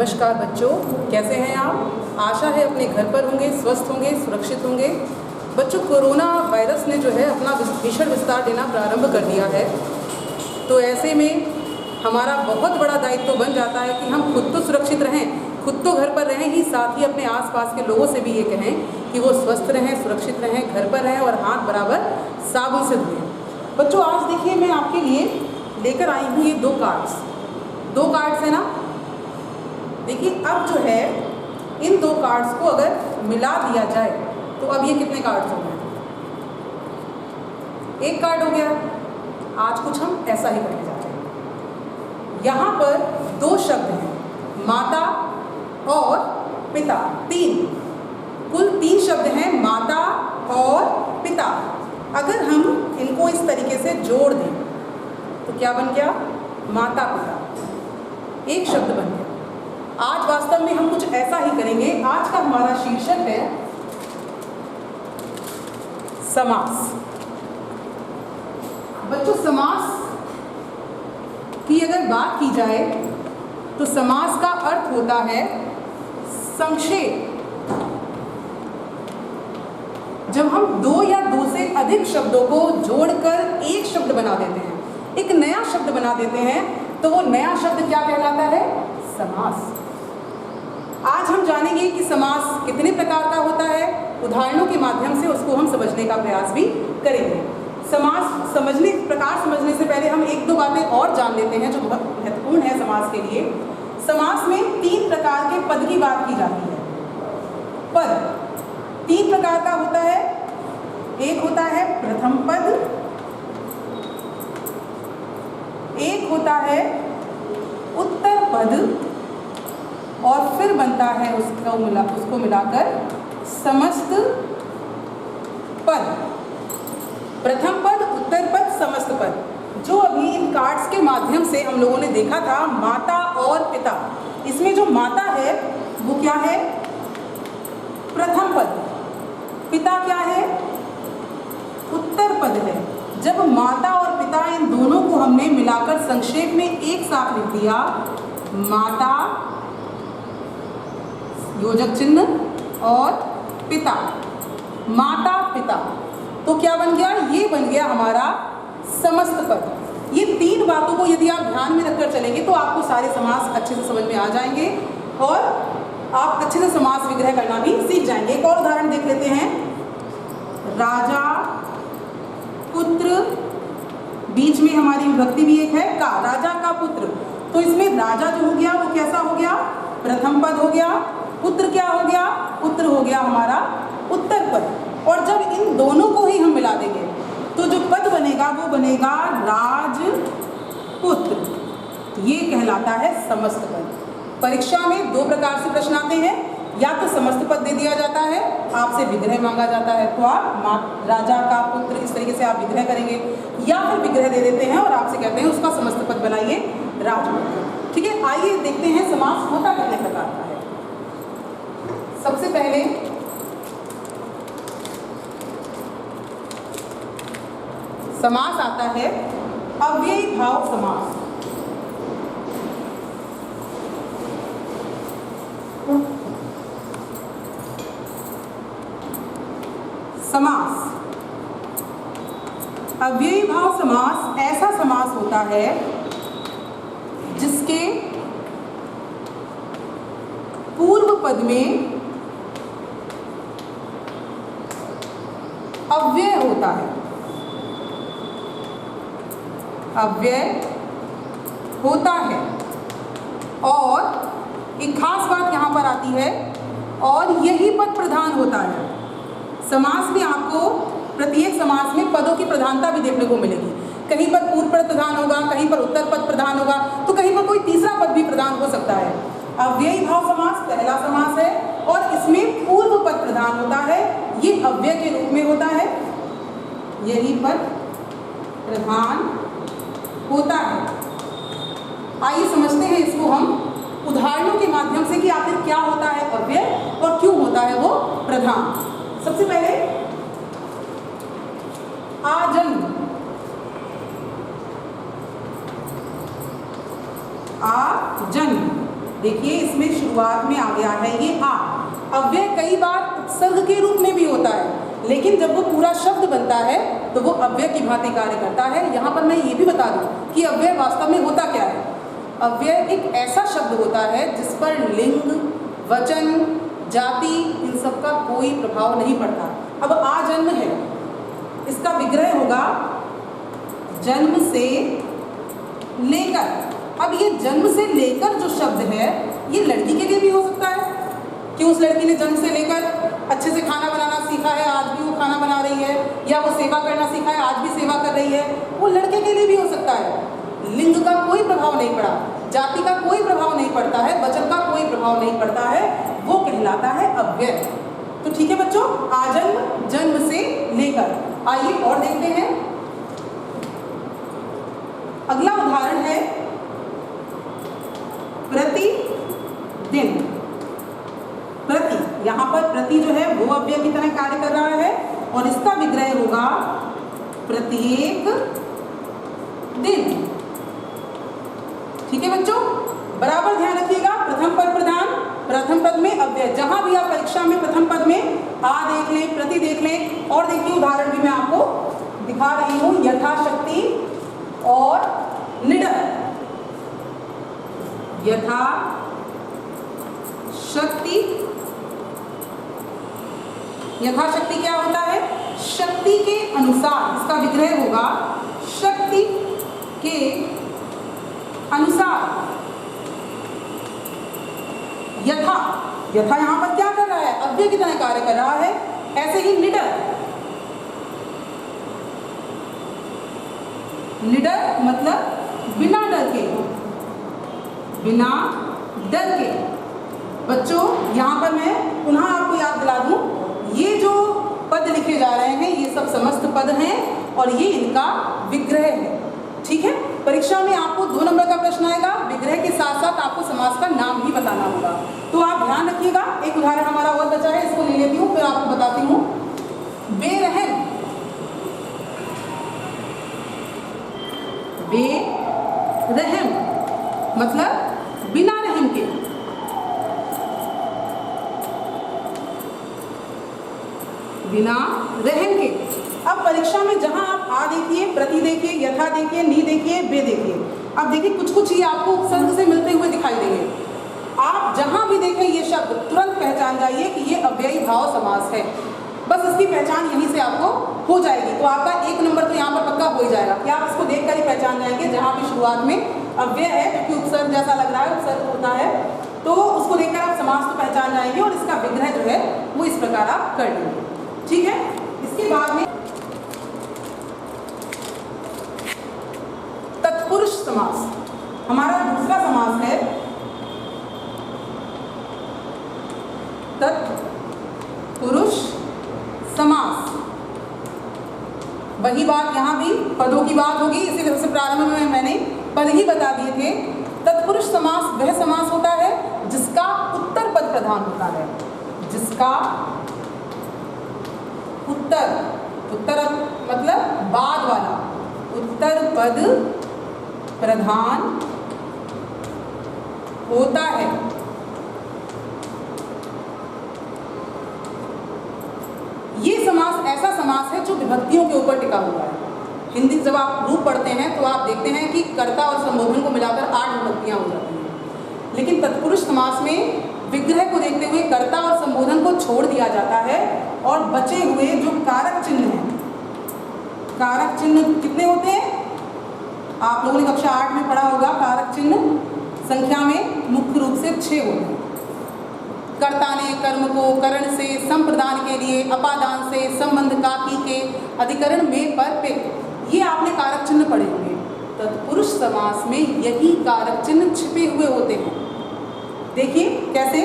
नमस्कार बच्चों, कैसे हैं आप। आशा है अपने घर पर होंगे, स्वस्थ होंगे, सुरक्षित होंगे। बच्चों, कोरोना वायरस ने जो है अपना भीषण विस्तार देना प्रारंभ कर दिया है, तो ऐसे में हमारा बहुत बड़ा दायित्व बन जाता है कि हम खुद तो सुरक्षित रहें, खुद तो घर पर रहें ही, साथ ही अपने आसपास के लोगों से भी ये कहें कि वो स्वस्थ रहें, सुरक्षित रहें, घर पर रहें और हाथ बराबर साबुन से धोएं। बच्चों, आज देखिए मैं आपके लिए लेकर आई हूँ ये दो कार्ड्स है ना। देखिए अब जो है इन दो कार्ड्स को अगर मिला दिया जाए तो अब ये कितने कार्ड्स हो गए। एक कार्ड हो गया। आज कुछ हम ऐसा ही करने जाते हैं। यहाँ पर दो शब्द हैं, माता और पिता। कुल तीन शब्द हैं, माता और पिता। अगर हम इनको इस तरीके से जोड़ दें तो क्या बन गया, माता पिता, एक शब्द बन गया। आज वास्तव में हम कुछ ऐसा ही करेंगे। आज का हमारा शीर्षक है समास। बच्चों, समास की अगर बात की जाए तो समास का अर्थ होता है संक्षेप। जब हम दो या दो से अधिक शब्दों को जोड़कर एक शब्द बना देते हैं, एक नया शब्द बना देते हैं, तो वो नया शब्द क्या कहलाता है, समास। आज हम जानेंगे कि समास कितने प्रकार का होता है। उदाहरणों के माध्यम से उसको हम समझने का प्रयास भी करेंगे। समास समझने से पहले हम एक दो बातें और जान लेते हैं जो बहुत महत्वपूर्ण है समास के लिए। समास में तीन प्रकार के पद की बात की जाती है। पद तीन प्रकार का होता है। एक होता है प्रथम पद, एक होता है उत्तर पद, और फिर बनता है उसको मिलाकर समस्त पद। प्रथम पद, उत्तर पद, समस्त पद। जो अभी इन कार्ड्स के माध्यम से हम लोगों ने देखा था, माता और पिता, इसमें जो माता है वो क्या है, प्रथम पद। पिता क्या है, उत्तर पद है। जब माता और पिता इन दोनों को हमने मिलाकर संक्षेप में एक साथ लिख दिया, माता योजक चिन्ह और पिता, माता पिता, तो क्या बन गया, ये बन गया हमारा समस्त पद। ये तीन बातों को यदि आप ध्यान में रखकर चलेंगे तो आपको सारे समास अच्छे से समझ में आ जाएंगे और आप अच्छे से समास विग्रह करना भी सीख जाएंगे। एक और उदाहरण देख लेते हैं। राजा, पुत्र, बीच में हमारी विभक्ति भी एक है का, राजा का पुत्र। तो इसमें राजा जो हो गया वो कैसा हो गया, प्रथम पद हो गया। पुत्र क्या हो गया, पुत्र हो गया हमारा उत्तर पद। और जब इन दोनों को ही हम मिला देंगे तो जो पद बनेगा वो बनेगा राजपुत्र। ये कहलाता है समस्त पद। परीक्षा में दो प्रकार से प्रश्न आते हैं, या तो समस्त पद दे दिया जाता है, आपसे विग्रह मांगा जाता है तो आप राजा का पुत्र इस तरीके से आप विग्रह करेंगे, या फिर विग्रह दे देते हैं और आपसे कहते हैं उसका समस्त पद बनाइए राजपुत्र। ठीक है, आइए देखते हैं समास होता कितने प्रकार का है। सबसे पहले समास आता है अव्ययी भाव समास। समास, अव्ययी भाव समास ऐसा समास होता है जिसके पूर्व पद में अव्यय होता है। अव्यय होता है और एक खास बात यहाँ पर आती है, और यही पद प्रधान होता है। समास में आपको प्रत्येक समास में पदों की प्रधानता भी देखने को मिलेगी। कहीं पर पूर्व पद प्रधान होगा, कहीं पर उत्तर पद प्रधान होगा, तो कहीं पर कोई तीसरा पद भी प्रधान हो सकता है। अव्ययी भाव समास पहला समास है और इसमें पूर्व पद प्रधान होता है। ये अव्यय के रूप में होता है, यही पद प्रधान होता है। आइए समझते हैं इसको हम उदाहरणों के माध्यम से कि आखिर क्या होता है अव्यय और क्यों होता है वो प्रधान। सबसे पहले आजन्म, आजन्म देखिए इसमें शुरुआत में आ गया है ये आ। अव्यय कई बार उपसर्ग के रूप में भी होता है, लेकिन जब वो पूरा शब्द बनता है तो वो अव्यय की भांति कार्य करता है। यहाँ पर मैं ये भी बता दूं कि अव्यय वास्तव में होता क्या है। अव्यय एक ऐसा शब्द होता है जिस पर लिंग, वचन, जाति इन सब का कोई प्रभाव नहीं पड़ता। अब आ जन्म है, इसका विग्रह होगा जन्म से लेकर। अब ये जन्म से लेकर जो शब्द है ये लड़की के लिए भी हो सकता है कि उस लड़की ने जन्म से लेकर अच्छे से खाना बनाना सीखा है, आज भी वो खाना बना रही है, या वो सेवा करना सीखा है, आज भी सेवा कर रही है। वो लड़के के लिए भी हो सकता है। लिंग का कोई प्रभाव नहीं पड़ा, जाति का कोई प्रभाव नहीं पड़ता है, वचन का कोई प्रभाव नहीं पड़ता है, वो कहलाता है अव्यय। तो ठीक है बच्चों, आजन्म जन्म से लेकर। आइए और देखते हैं। अगला उदाहरण है प्रतिदिन। प्रति, यहाँ पर प्रति जो है वो अव्यय की तरह कार्य कर रहा है और इसका विग्रह होगा प्रत्येक दिन। ठीक है बच्चों, बराबर ध्यान रखिएगा। प्रथम पद प्रधान, प्रथम पद में अव्यय। जहां भी आप परीक्षा में प्रथम पद में आ देख लें, प्रति देख लें। और देखिए उदाहरण भी मैं आपको दिखा रही हूं, यथाशक्ति और निडर। यथा शक्ति, यथाशक्ति क्या होता है? शक्ति के अनुसार। इसका विग्रह होगा शक्ति के अनुसार। यथा, यथा यहां पर क्या कर रहा है? अव्यय की तरह कार्य कर रहा है। ऐसे ही निडर, निडर मतलब बिना डर के, बिना डर के। बच्चों यहां पर मैं पुनः आपको याद दिला दूं, ये जो पद लिखे जा रहे हैं ये सब समस्त पद हैं और ये इनका विग्रह है। ठीक है, परीक्षा में आपको 2 नंबर का प्रश्न आएगा, विग्रह के साथ साथ आपको समास का नाम भी बताना होगा। तो आप ध्यान रखिएगा। एक उदाहरण हमारा और बचा है, इसको ले लेती हूँ फिर आपको बताती हूँ। बेरहम, बेरहम मतलब बिना रहम के। बिना रहम के। अब परीक्षा में जहां आप आ देखिए, प्रति देखिए, यथा देखिए, नी देखिए, बे देखिए। अब देखिए कुछ कुछ ही आपको उपसर्ग से मिलते हुए दिखाई देंगे। आप जहां भी देखें ये शब्द तुरंत पहचान जाइए कि ये अव्ययी भाव समास है। बस इसकी पहचान यहीं से आपको हो जाएगी। तो आपका 1 नंबर तो यहाँ पर पक्का हो ही जाएगा कि आप इसको देखकर ही पहचान जाएंगे। जहाँ भी शुरुआत में अव्यय है, क्योंकि उपसर्ग जैसा लग रहा है, उपसर्ग होता है, तो उसको देखकर आप समास को पहचान जाएंगे और इसका विग्रह जो है वो इस प्रकार आप कर लेंगे। ठीक है, इसके बाद में तत्पुरुष समास, हमारा दूसरा समास है तत्पुरुष समास। वही बात यहाँ भी पदों की बात होगी, इसी सबसे प्रारंभ में मैंने पद ही बता दिए थे। तत्पुरुष समास वह समास होता है जिसका उत्तर पद प्रधान होता है। जिसका उत्तर, उत्तर मतलब बाद वाला, उत्तर पद प्रधान होता है। ये समास ऐसा समास है जो विभक्तियों के ऊपर टिका हुआ है। हिंदी जब आप रूप पढ़ते हैं तो आप देखते हैं कि कर्ता और संबोधन को मिलाकर 8 विभक्तियां हो जाती हैं, लेकिन तत्पुरुष समास में विग्रह को देखते हुए कर्ता और संबोधन को छोड़ दिया जाता है और बचे हुए जो कारक चिन्ह हैं, कारक चिन्ह कितने होते हैं? आप लोगों ने कक्षा 8 में पढ़ा होगा। कारक चिन्ह संख्या में मुख्य रूप से 6 होते हैं। कर्ता ने कर्म को करण से, संप्रदान के लिए, अपादान से, संबंध काकी के, अधिकरण में, पर, पे, ये आपने कारक चिन्ह पढ़े होंगे। तत्पुरुष समास में यही कारक चिन्ह छिपे हुए होते हैं। देखिए कैसे,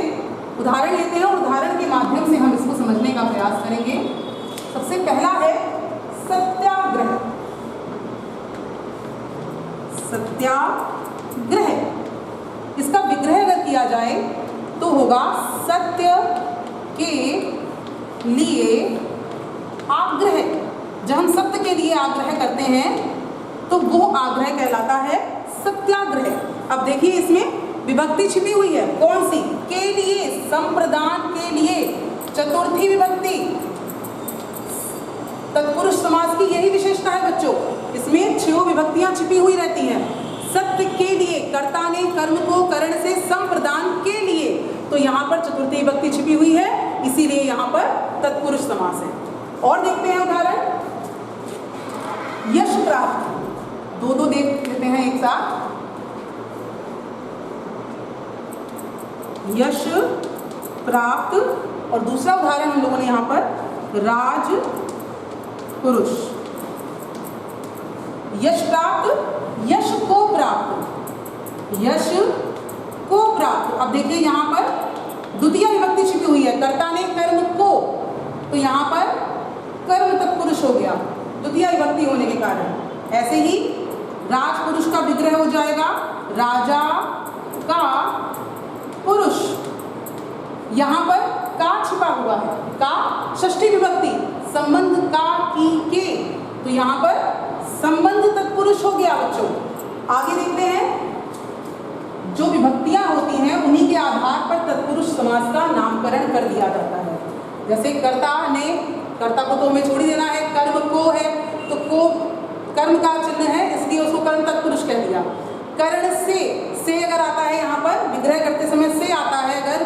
उदाहरण लेते हैं और उदाहरण के माध्यम से हम इसको समझने का प्रयास करेंगे। सबसे पहला है सत्याग्रह। सत्याग्रह, इसका विग्रह अगर किया जाए तो होगा सत्य के लिए आग्रह। जब हम सत्य के लिए आग्रह करते हैं तो वो आग्रह कहलाता है सत्याग्रह। अब देखिए इसमें विभक्ति छिपी हुई है। कौन सी? के लिए, संप्रदान के लिए, चतुर्थी विभक्ति। तत्पुरुष समास की यही विशेषता है बच्चों, इसमें 6 विभक्तियां छिपी हुई रहती हैं। सत्य के लिए, कर्ता ने कर्म को करण से संप्रदान के लिए, तो यहाँ पर चतुर्थी विभक्ति छिपी हुई है, इसीलिए यहाँ पर तत्पुरुष समास है। और देखते हैं उदाहरण, यश प्राप्त, दो देख लेते हैं एक साथ। यश प्राप्त, और दूसरा उदाहरण हम लोगों ने यहाँ पर राज पुरुष। यश प्राप्त, यश को प्राप्त, यश को प्राप्त। अब देखिए यहाँ पर द्वितीय विभक्ति छिपी हुई है, कर्ता ने कर्म को, तो यहाँ पर कर्म तत्पुरुष हो गया द्वितीय विभक्ति होने के कारण। ऐसे ही राजपुरुष का विग्रह हो जाएगा राजा का पुरुष। यहाँ पर का छिपा हुआ है, का षष्ठी विभक्ति, संबंध का की के, तो यहाँ पर संबंध तत्पुरुष हो गया बच्चों। आगे देखते हैं, जो विभक्तियां होती हैं उन्हीं के आधार पर तत्पुरुष समास का नामकरण कर दिया जाता है। जैसे कर्ता ने, कर्ता को तो हमें छोड़ ही देना है, कर्म को है तो को कर्म का चिन्ह है, इसलिए उसको कर्म तत्पुरुष कह दिया। कर्ण से अगर आता है, यहाँ पर विग्रह करते समय से आता है अगर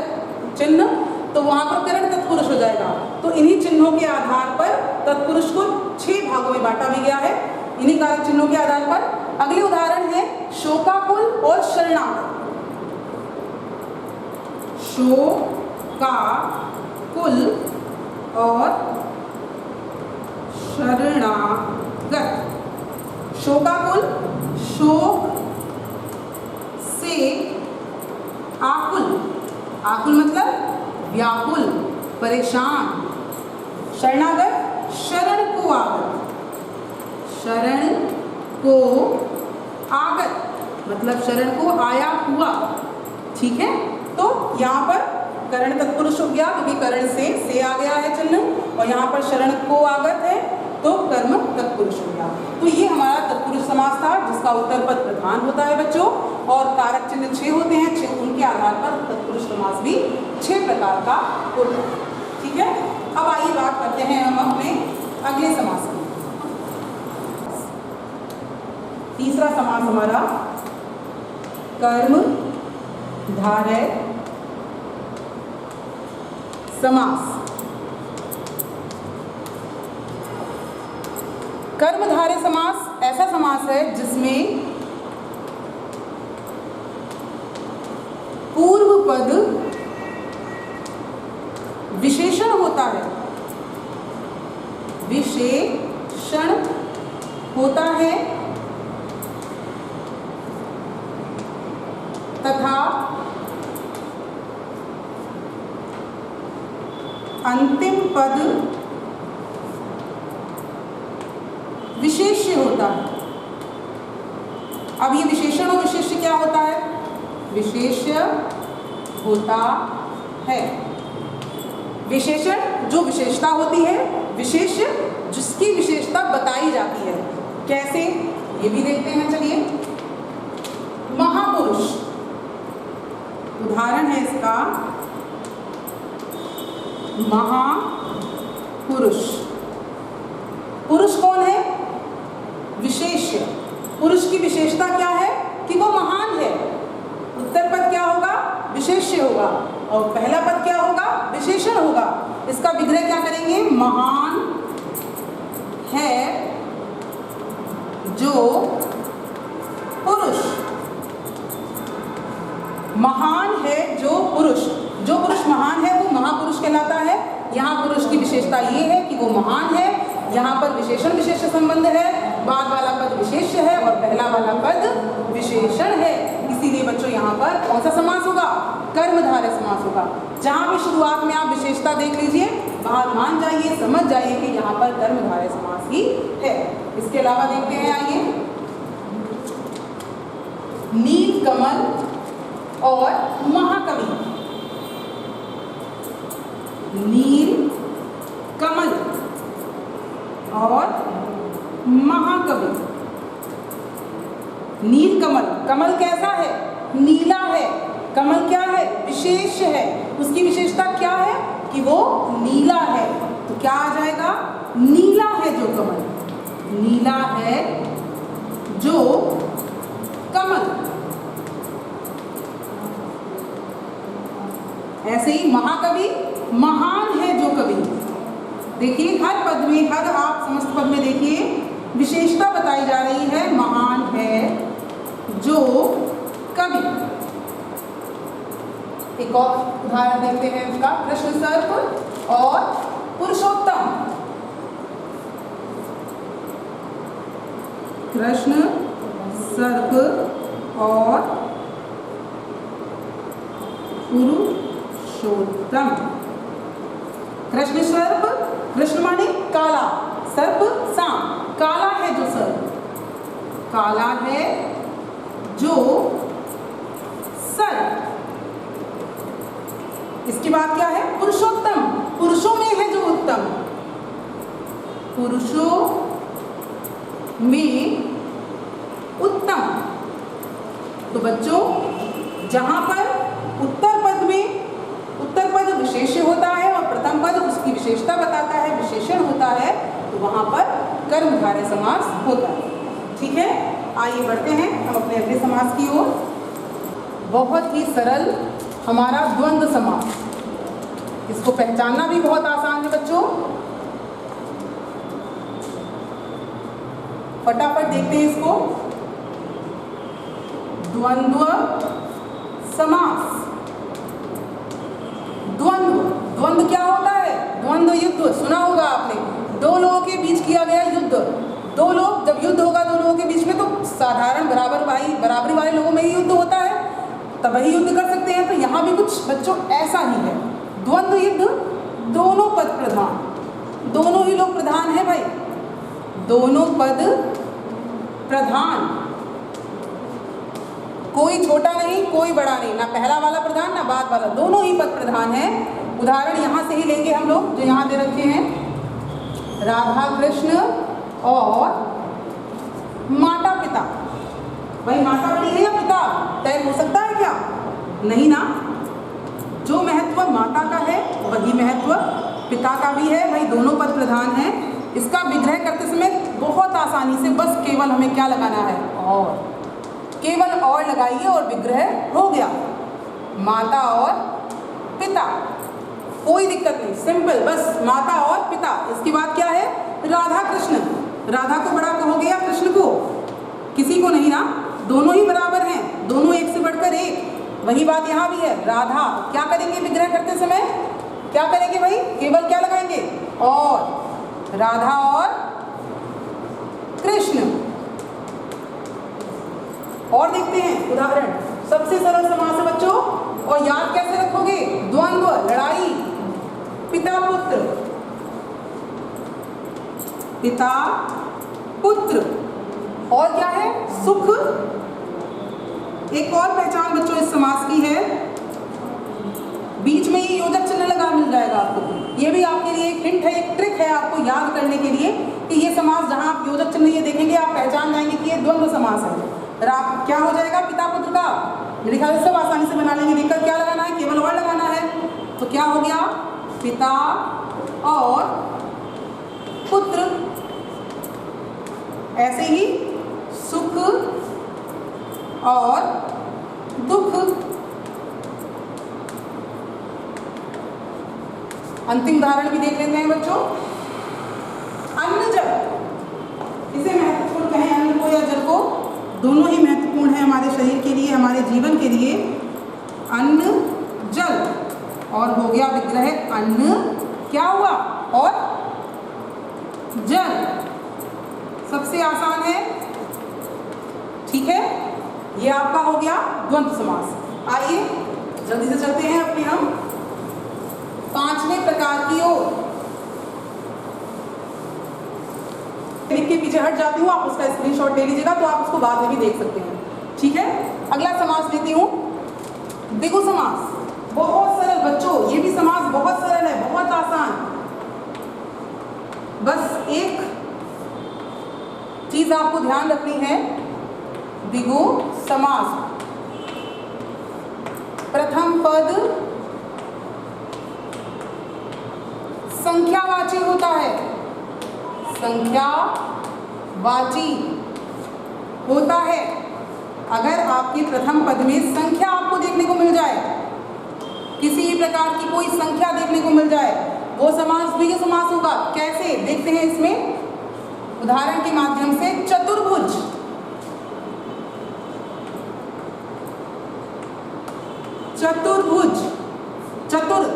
चिन्ह, तो वहाँ पर कर्ण तत्पुरुष हो जाएगा। तो इन्हीं चिन्हों के आधार पर तत्पुरुष को 6 भागों में बांटा भी गया है, इन्हीं कारक चिन्हों के आधार पर। अगले उदाहरण है शोकाकुल और शरणागत। शोकाकुल और शरणागत। शोकाकुल, शोक से आकुल, आकुल मतलब व्याकुल, परेशान। शरणागत, शरण को आगत, शरण को आगत मतलब शरण को आया हुआ। ठीक है, तो यहाँ पर करण तत्पुरुष हो गया क्योंकि करण से आ गया है चिन्ह, और यहाँ पर शरण को आगत है तो कर्म तत्पुरुष हो गया। तो ये हमारा तत्पुरुष समास था जिसका उत्तर पद प्रधान होता है बच्चों, और कारक चिन्ह 6 होते हैं, 6 उनके आधार पर तत्पुरुष समास भी 6 प्रकार का होता है। ठीक है, अब आइए बात करते हैं हम अपने अगले समास की। तीसरा समास हमारा कर्म धारय समास। कर्मधारय समास ऐसा समास है जिसमें पूर्व पद विशेषण होता है, विशेषण होता है तथा अंतिम पद विशेष्य होता है। अब ये विशेषण और विशेष्य क्या होता है? विशेष्य होता है विशेषण जो विशेषता होती है, विशेष्य जिसकी विशेषता बताई जाती है। कैसे, ये भी देखते हैं। चलिए, महापुरुष उदाहरण है इसका, महापुरुष। पुरुष कौन है? विशेष्य। पुरुष की विशेषता क्या है? कि वो महान है। उत्तर पद क्या होगा? विशेष्य होगा, और पहला पद क्या होगा? विशेषण होगा। इसका विग्रह क्या करेंगे? महान है जो पुरुष। महान है जो पुरुष, जो पुरुष महान है वो महापुरुष कहलाता है। यहाँ पुरुष की विशेषता ये है कि वो महान है। यहाँ पर विशेषण विशेष्य संबंध है, बाद वाला पद विशेष्य है और पहला वाला पद विशेषण है। इसीलिए बच्चों यहाँ पर कौन सा समास होगा? कर्मधारय समास होगा। जहाँ भी शुरुआत में आप विशेषता देख लीजिए, बात मान जाइए, समझ जाइए कि यहाँ पर कर्मधारय समास ही है। इसके अलावा देखते हैं, आइए, नीलकमल और महाकवि। नील कमल और महाकवि। नील कमल, कमल कैसा है? नीला है। कमल क्या है? विशेष है। उसकी विशेषता क्या है? कि वो नीला है। तो क्या आ जाएगा? नीला है जो कमल, नीला है जो कमल। ऐसे ही महाकवि, महान है जो कवि। देखिए हर पद में, हर आप समस्त पद में देखिए विशेषता बताई जा रही है, महान है जो कवि। एक और उदाहरण देखते हैं उसका, कृष्ण सर्प और पुरुषोत्तम। कृष्ण सर्प और पुरुषोत्तम। कृष्ण सर्प, कृष्ण माने काला, सर्प सांप, काला है जो सर्प, काला है जो सर्प। इसके बाद क्या है? पुरुषोत्तम, पुरुषों में है जो उत्तम, पुरुषों में उत्तम। तो बच्चों जहां पर उत्तर पद में, उत्तर पद विशेष्य होता है और प्रथम पद उसकी विशेषता बताता है, विशेषण होता है, तो वहां पर कर्मधारय समास होता है। ठीक है, आइए बढ़ते हैं हम अपने अगले समास की ओर। बहुत ही सरल हमारा द्वंद्व समास, इसको पहचानना भी बहुत आसान है बच्चों। फटाफट देखते हैं इसको। द्वंद्व समास। द्वंद्व, द्वंद्व क्या होता है? द्वंद्व युद्ध सुना होगा आपने, दो लोगों के बीच किया गया युद्ध। दो लोग, जब युद्ध होगा दो लोगों के बीच में, तो साधारण बराबरी वाले लोगों में ही युद्ध होता है, तब ही युद्ध कर सकते हैं। तो यहाँ भी कुछ बच्चों ऐसा ही है। द्वंद्व युद्ध, दोनों पद प्रधान, दोनों ही लोग प्रधान है भाई, दोनों पद प्रधान, कोई छोटा नहीं कोई बड़ा नहीं, ना पहला वाला प्रधान ना बाद वाला, दोनों ही पद प्रधान है। उदाहरण यहाँ से ही लेंगे हम लोग, जो यहाँ दे रखे हैं, राधा कृष्ण और माता पिता। भाई माता बड़ी है या पिता तय हो सकता है क्या? नहीं ना। जो महत्व माता का है वही महत्व पिता का भी है। भाई दोनों पद प्रधान हैं। इसका विग्रह करते समय बहुत आसानी से बस केवल हमें क्या लगाना है? और, केवल और लगाइए और विग्रह हो गया, माता और पिता, कोई दिक्कत नहीं, सिंपल, बस माता और पिता। इसके बाद क्या है? राधा कृष्ण। राधा को बड़ा कहोगे या कृष्ण को? किसी को नहीं ना, दोनों ही बराबर हैं, दोनों एक से बढ़कर एक। वही बात यहाँ भी है। राधा क्या करेंगे विग्रह करते समय? क्या करेंगे भाई? केवल क्या लगाएंगे? और। राधा और कृष्ण। और देखते हैं उदाहरण, सबसे सरल समास है बच्चों, और याद कैसे रखोगे? द्वंद्व, लड़ाई, पिता पुत्र, पिता पुत्र, और क्या है? सुख। एक और पहचान बच्चों इस समास की है, बीच में ये योजक चिन्ह लगा मिल जाएगा आपको। ये भी आपके लिए एक हिंट है, एक ट्रिक है आपको याद करने के लिए कि ये समास, जहां आप योजक चिन्ह ये देखेंगे आप पहचान जाएंगे कि ये द्वंद्व समास है। क्या हो जाएगा पिता पुत्र का? मेरे ख्याल से सब आसानी से बना लेंगे। देखकर क्या लगाना है? केवल और लगाना है। तो क्या हो गया? पिता और पुत्र। ऐसे ही सुख और दुख। अंतिम उदाहरण भी देख लेते हैं बच्चों। अन्न जल, इसे महत्वपूर्ण कहें अन्न को या जल को, दोनों ही महत्वपूर्ण है हमारे शरीर के लिए, हमारे जीवन के लिए। अन्न जल, और हो गया विग्रह अन्न, क्या हुआ? और जल। सबसे आसान है, ठीक है, ये आपका हो गया द्वंद्व समास। आइए जल्दी से चलते हैं अपने हम पांचवें प्रकार की ओर। लिख के पीछे हट जाती हूँ, आप उसका स्क्रीनशॉट ले लीजिएगा, तो आप उसको बाद में भी देख सकते हैं। ठीक है, अगला समास लेती हूँ, द्विगु समास। बहुत सरल बच्चों, ये भी समास बहुत सरल है, बहुत आसान। बस एक चीज आपको ध्यान रखनी है, द्विगु समास। प्रथम पद संख्यावाची होता है, संख्यावाची होता है। अगर आपके प्रथम पद में संख्या आपको देखने को मिल जाए, किसी भी प्रकार की कोई संख्या देखने को मिल जाए, वो समास द्विगु समास होगा। कैसे देखते हैं इसमें उदाहरण के माध्यम से। चतुर्भुज, चतुर्भुज,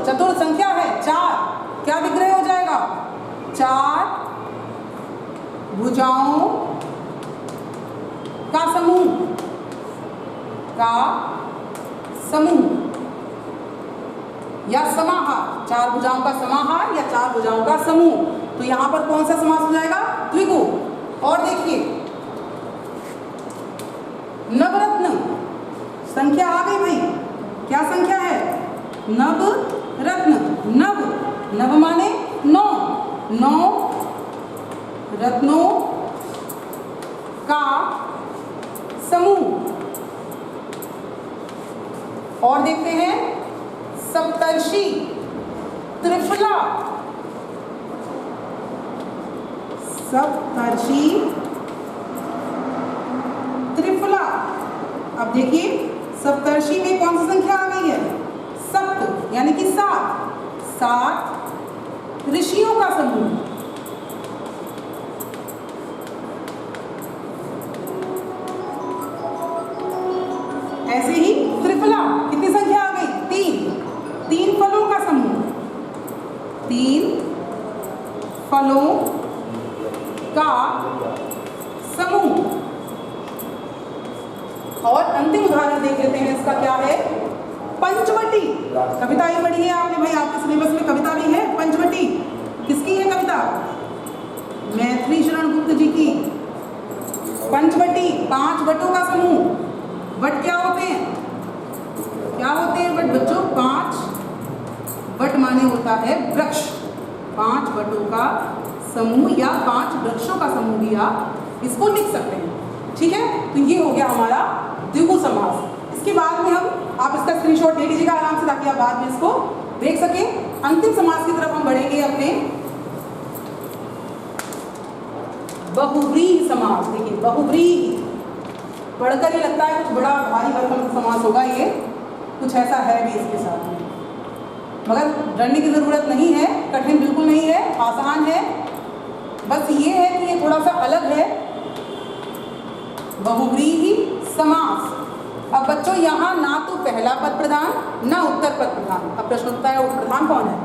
चतुर संख्या है 4, क्या विग्रह हो जाएगा? 4 भुजाओं का समूह, का समूह या समाहार, 4 भुजाओं का समाहार या 4 भुजाओं का समूह। तो यहां पर कौन सा समास हो जाएगा? द्विगु। और देखिए नवरत्न, संख्या आ गई भाई, क्या संख्या है? नवरत्न। नव माने 9, 9 रत्नों का समूह। और देखते हैं सप्तर्षि, त्रिफला, सप्तर्षि त्रिफला। अब देखिए सप्तर्षि में कौन सी संख्या आ गई है? सप्त यानी कि 7, 7 ऋषियों का समूह। ऐसे ही त्रिफला, कितनी संख्या आ गई? 3, 3 फलों का समूह, 3 फलों का समूह। और अंतिम उदाहरण देख लेते हैं, इसका क्या है? पंचवटी। कविता ही पढ़ी है आपने भाई, आपके सिलेबस में कविता भी है। पंचवटी किसकी है कविता? मैथिली शरण गुप्त जी की। पंचवटी 5 वटों का समूह। वट क्या होते हैं? क्या होते हैं वट बच्चों? 5 वट माने होता है वृक्ष। 5 वटों का समूह या 5 वृक्षों का समूह भी आप इसको लिख सकते हैं। ठीक है, तो ये हो गया हमारा द्विगु समास। इसके बाद में आप इसका स्क्रीनशॉट ले लीजिएगा आराम से, ताकि आप बाद में इसको देख सकें। अंतिम समास की तरफ हम बढ़ेंगे अपने बहुव्रीहि समास। देखिए बहुव्रीहि पढ़कर ही लगता है कुछ बड़ा भारी भरकम समास होगा, ये कुछ ऐसा है भी इसके साथ में, मगर डरने की जरूरत नहीं है, कठिन बिल्कुल नहीं है, आसान है। बस ये है कि ये थोड़ा सा अलग है। बहुव्रीहि समास। अब बच्चों यहाँ ना तो पहला पद प्रधान ना उत्तर पद प्रधान। अब प्रश्न उठता है वो प्रधान कौन है?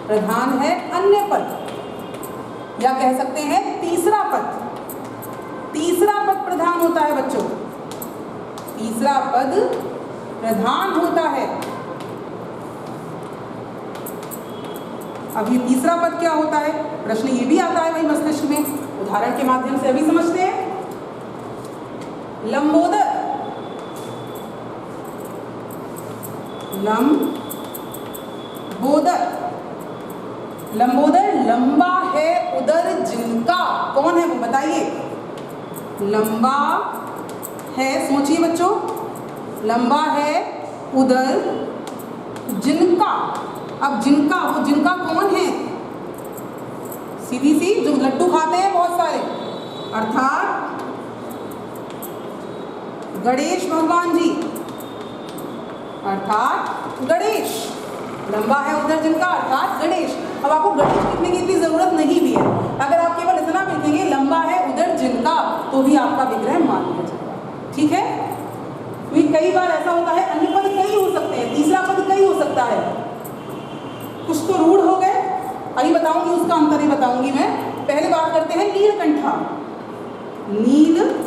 प्रधान है अन्य पद, या कह सकते हैं तीसरा पद। तीसरा पद प्रधान होता है बच्चों, तीसरा पद प्रधान होता है। अब ये तीसरा पद क्या होता है? प्रश्न ये भी आता है भाई मस्तिष्क में, उदाहरण के माध्यम से अभी समझते हैं। लंबोदर, लंबोदर, लंबोदर लंबा है उदर जिनका। कौन है वो बताइए? लंबा है, सोचिए बच्चों, लंबा है उदर जिनका। अब जिनका, वो जिनका कौन है? सीधी सी जो लड्डू खाते हैं बहुत सारे, अर्थात गणेश भगवान जी, अर्थात गणेश। लंबा है उधर जिनका अर्थात गणेश। अब आपको गणेश लिखने की इतनी जरूरत नहीं भी है, अगर आप केवल इतना लिखेंगे लंबा है उधर जिनका, तो भी आपका विग्रह मान लिया जाएगा। ठीक है, क्योंकि कई बार ऐसा होता है अन्य पद कई हो सकते हैं, तीसरा पद कई हो सकता है। कुछ तो रूढ़ हो गए, अभी बताऊंगी, उसका अंतर ही बताऊंगी मैं। पहले बात करते हैं नीलकंठा। नीलकंठा,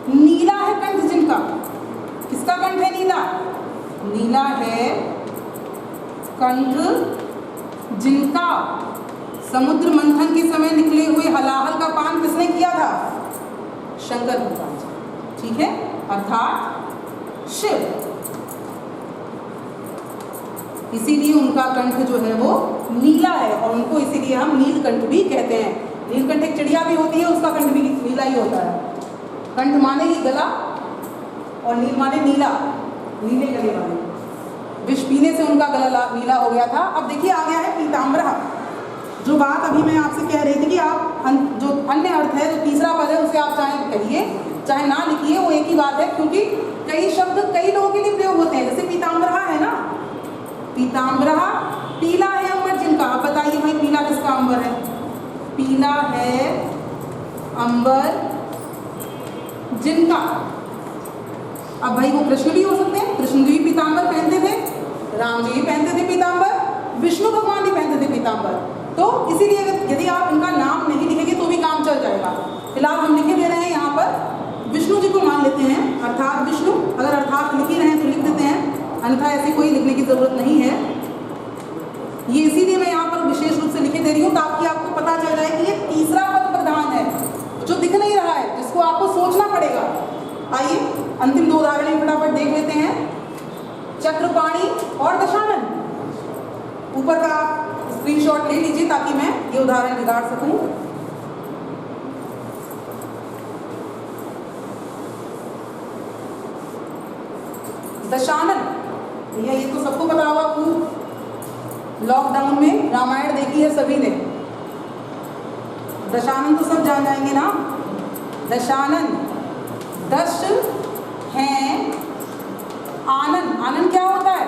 नीला है कंठ जिनका। किसका कंठ है नीला? नीला है कंठ जिनका। समुद्र मंथन के समय निकले हुए हलाहल का पान किसने किया था? शंकर भगवान जी। ठीक है, अर्थात शिव। इसीलिए उनका कंठ जो है वो नीला है, और उनको इसीलिए हम नीलकंठ भी कहते हैं। नीलकंठ एक चिड़िया भी होती है, उसका कंठ भी नीला ही होता है। कंठ माने ही गला, और नील माने नीला, नीले गले वाले, विष पीने से उनका गला नीला हो गया था। अब देखिए आ गया है पीताम्बरा। जो बात अभी मैं आपसे कह रही थी कि आप जो अन्य अर्थ है, जो तीसरा पद है, उसे आप चाहे कहिए चाहे ना लिखिए, वो एक ही बात है, क्योंकि कई शब्द कई लोगों के लिए प्रयोग होते हैं। जैसे पीताम्बरा है ना, पीताम्बरा पीला है अंबर जिनका। आप बताइए भाई पीला किसका अंबर है? पीला है अंबर जिनका। अब भाई वो कृष्ण भी हो सकते हैं, कृष्ण जी भी पीताम्बर पहनते थे, राम जी भी पहनते थे पीताम्बर, विष्णु भगवान भी पहनते थे पीताम्बर। तो इसीलिए यदि आप इनका नाम नहीं लिखेंगे तो भी काम चल जाएगा। फिलहाल हम लिखे दे रहे हैं यहाँ पर विष्णु जी को मान लेते हैं, अर्थात विष्णु। अगर अर्थात लिख ही रहे हैं तो लिख देते हैं, अन्यथा ऐसी कोई लिखने की जरूरत नहीं है। ये इसीलिए मैं यहाँ पर विशेष रूप से लिखे दे रही हूँ ताकि आपको पता चल जाए कि ये तीसरा पद प्रधान है जो दिख नहीं रहा है, जिसको आपको सोचना पड़ेगा। आइए अंतिम दो उदाहरण फटाफट देख लेते हैं। चक्रपाणी और दशानन। ऊपर का आप स्क्रीनशॉट ले लीजिए ताकि मैं ये उदाहरण निकाल सकूं। दशानन, भैया ये तो सबको पता होगा, खूब लॉकडाउन में रामायण देखी है सभी ने। दशानन तो सब जान जाएंगे ना। दशानन, दश हैं आनन। आनन क्या होता है?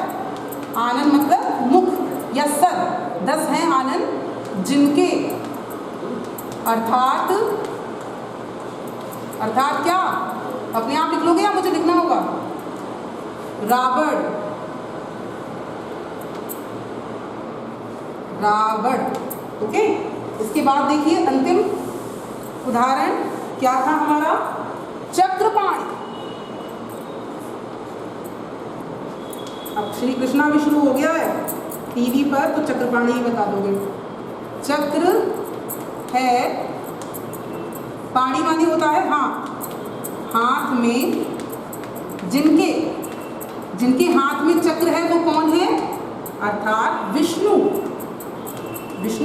आनन मतलब मुख या सर। 10 हैं आनन जिनके, अर्थात क्या? अपने आप लिख लोगे या मुझे लिखना होगा? रावण, ओके। इसके बाद देखिए अंतिम उदाहरण क्या था हमारा? चक्रपाणी। अब श्री कृष्णा भी शुरू हो गया है टीवी पर, तो चक्रपाणी ही बता दोगे। चक्र है, पाणी मानी होता है हाथ में, जिनके हाथ में चक्र है वो कौन है? अर्थात विष्णु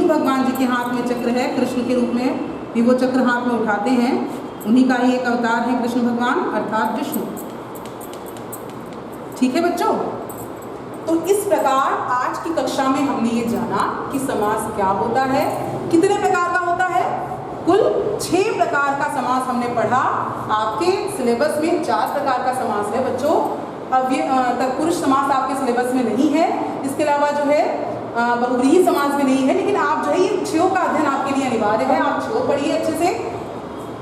भगवान जी के हाथ में चक्र है। कृष्ण के रूप में भी वो चक्र हाथ में उठाते हैं, उन्हीं का ही एक अवतार है कृष्ण भगवान अर्थात विष्णु। ठीक है बच्चों, तो इस प्रकार आज की कक्षा में हमने ये जाना कि समास क्या होता है, कितने प्रकार का होता है। कुल 6 प्रकार का समास हमने पढ़ा। आपके सिलेबस में 4 प्रकार का समास है बच्चों। अब ये तत्पुरुष समास आपके सिलेबस में नहीं है। इसके अलावा जो है बहुव्रीहि समास भी नहीं है, लेकिन आप जो है ये 6 का अध्ययन आपके लिए अनिवार्य है। आप 6 पढ़िए अच्छे से।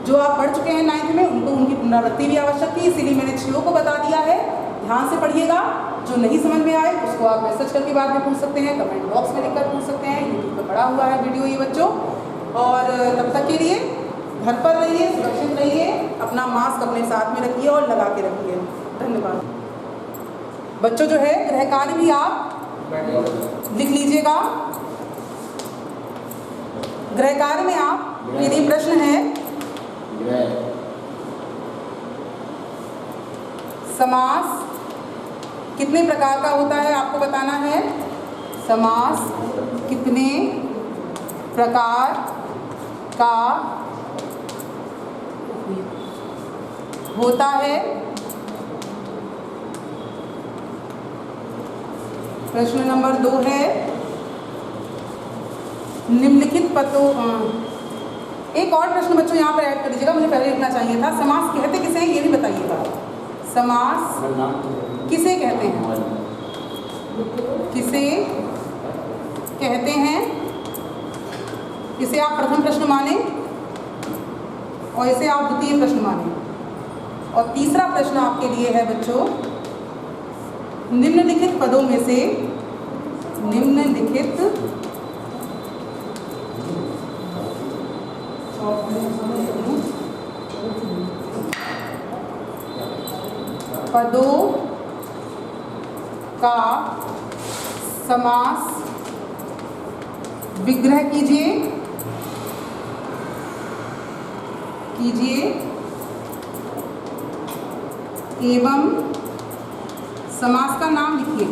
जो आप पढ़ चुके हैं 9th में उनकी पुनरावृत्ति भी आवश्यक थी, इसीलिए मैंने 6 को बता दिया है। ध्यान से पढ़िएगा। जो नहीं समझ में आए उसको आप मैसेज करके बाद में पूछ सकते हैं, कमेंट बॉक्स में लिखकर पूछ सकते हैं। यूट्यूब पर पड़ा हुआ है वीडियो ये बच्चों। और तब तक के लिए घर पर रहिए, सुरक्षित रहिए, अपना मास्क अपने साथ में रखिए और लगा के रखिए। धन्यवाद बच्चों। जो है गृह कार्य भी आप लिख लीजिएगा। गृह कार्य में आप, यदि प्रश्न है समास कितने प्रकार का होता है आपको बताना है। समास कितने प्रकार का होता है। प्रश्न नंबर 2 है निम्नलिखित पदों। एक और प्रश्न बच्चों यहाँ पर ऐड कर दीजिएगा, मुझे पहले लिखना चाहिए था। समास कहते किसे हैं ये भी बताइएगा। समास किसे कहते हैं? किसे कहते हैं? इसे आप प्रथम प्रश्न माने और इसे आप द्वितीय प्रश्न माने। और तीसरा प्रश्न आपके लिए है बच्चों, निम्नलिखित पदों में से निम्नलिखित पदों का समास विग्रह कीजिए एवं समास का नाम लिखिए।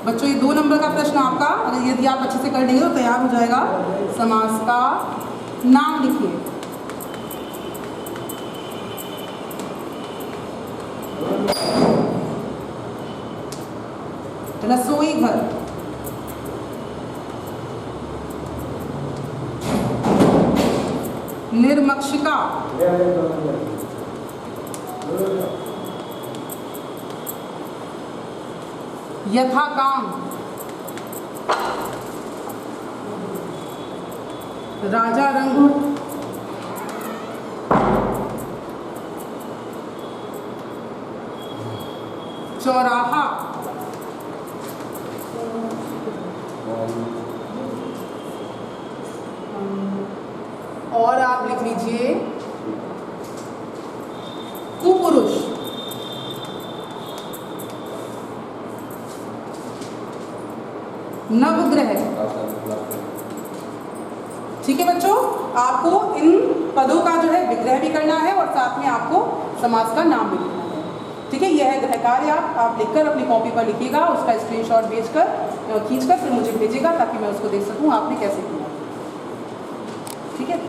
बच्चों ये 2 नंबर का प्रश्न आपका, अगर यदि आप अच्छे से कर लेंगे तो तैयार हो जाएगा। समास का नाम लिखिए। रसोई घर, निर्मक्षिका, यथाकाम, राजा रंग, चौराहा, और आप लिख लीजिए कुपुरुष। नवग्रह। ठीक है बच्चों, आपको इन पदों का जो है विग्रह भी करना है और साथ में आपको समास का नाम भी लिखना है। ठीक है, यह है गृह कार्य। आप लिखकर अपनी कॉपी पर लिखिएगा, उसका स्क्रीनशॉट खींचकर फिर मुझे भेजिएगा ताकि मैं उसको देख सकूं आपने कैसे किया। ठीक है।